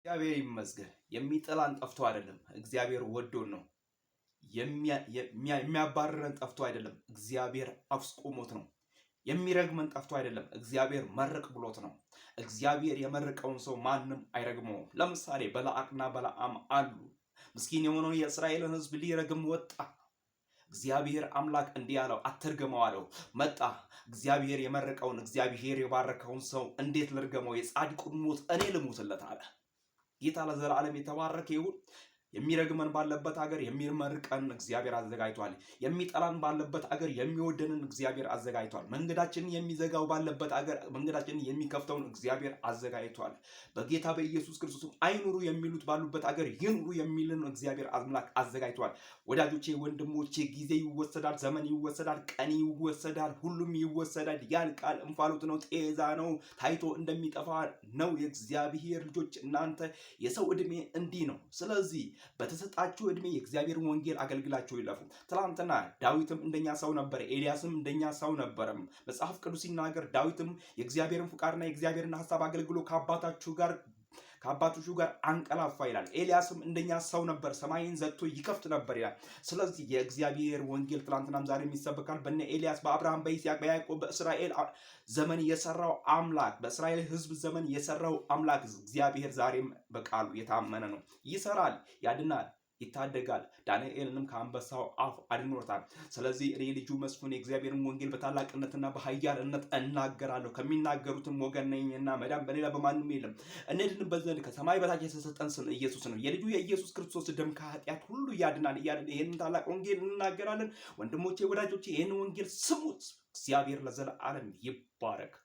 እግዚአብሔር ይመስገን። የሚጠላን ጠፍቶ አይደለም፣ እግዚአብሔር ወዶን ነው። የሚያባርረን ጠፍቶ አይደለም፣ እግዚአብሔር አፍስቆሞት ነው። የሚረግመን ጠፍቶ አይደለም፣ እግዚአብሔር መርቅ ብሎት ነው። እግዚአብሔር የመረቀውን ሰው ማንም አይረግመውም። ለምሳሌ በለዓቅና በለዓም አሉ። ምስኪን የሆነውን የእስራኤልን ሕዝብ ሊረግም ወጣ። እግዚአብሔር አምላክ እንዲህ አለው፣ አትርገመው አለው። መጣ። እግዚአብሔር የመረቀውን እግዚአብሔር የባረከውን ሰው እንዴት ልርገመው? የጻድቁን ሞት እኔ ልሙትለት አለ። ጌታ ለዘላለም የተባረከ ይሁን። የሚረግመን ባለበት ሀገር የሚመርቀን እግዚአብሔር አዘጋጅቷል። የሚጠላን ባለበት ሀገር የሚወደንን እግዚአብሔር አዘጋጅቷል። መንገዳችንን የሚዘጋው ባለበት ሀገር መንገዳችንን የሚከፍተውን እግዚአብሔር አዘጋጅቷል። በጌታ በኢየሱስ ክርስቶስ አይኑሩ የሚሉት ባሉበት ሀገር ይኑሩ የሚልን እግዚአብሔር አምላክ አዘጋጅቷል። ወዳጆቼ፣ ወንድሞቼ፣ ጊዜ ይወሰዳል፣ ዘመን ይወሰዳል፣ ቀን ይወሰዳል፣ ሁሉም ይወሰዳል። ያልቃል፣ እንፋሎት ነው፣ ጤዛ ነው፣ ታይቶ እንደሚጠፋ ነው። የእግዚአብሔር ልጆች እናንተ የሰው ዕድሜ እንዲህ ነው። ስለዚህ በተሰጣችሁ ዕድሜ የእግዚአብሔርን ወንጌል አገልግላችሁ ይለፉ። ትላንትና ዳዊትም እንደኛ ሰው ነበር፣ ኤልያስም እንደኛ ሰው ነበረም። መጽሐፍ ቅዱስ ሲናገር ዳዊትም የእግዚአብሔርን ፍቃድና የእግዚአብሔርን ሐሳብ አገልግሎ ከአባቶቹ ጋር አንቀላፋ ይላል። ኤልያስም እንደኛ ሰው ነበር፣ ሰማይን ዘግቶ ይከፍት ነበር ይላል። ስለዚህ የእግዚአብሔር ወንጌል ትላንትናም ዛሬም ይሰበካል። በነ ኤልያስ፣ በአብርሃም፣ በይስሐቅ፣ በያዕቆብ፣ በእስራኤል ዘመን የሰራው አምላክ፣ በእስራኤል ሕዝብ ዘመን የሰራው አምላክ እግዚአብሔር ዛሬም በቃሉ የታመነ ነው። ይሰራል፣ ያድናል፣ ይታደጋል። ዳንኤልንም ከአንበሳው አፍ አድኖታል። ስለዚህ እኔ ልጁ መስፍን የእግዚአብሔርን ወንጌል በታላቅነትና በኃያልነት እናገራለሁ። ከሚናገሩትም ወገን ነኝና መዳን በሌላ በማንም የለም። እንድንበት ዘንድ ከሰማይ በታች የተሰጠን ስም ኢየሱስ ነው። የልጁ የኢየሱስ ክርስቶስ ደም ከኃጢአት ሁሉ ያድናል እያልን ይህንን ታላቅ ወንጌል እንናገራለን። ወንድሞቼ፣ ወዳጆቼ፣ ይህን ወንጌል ስሙት። እግዚአብሔር ለዘላለም ይባረክ።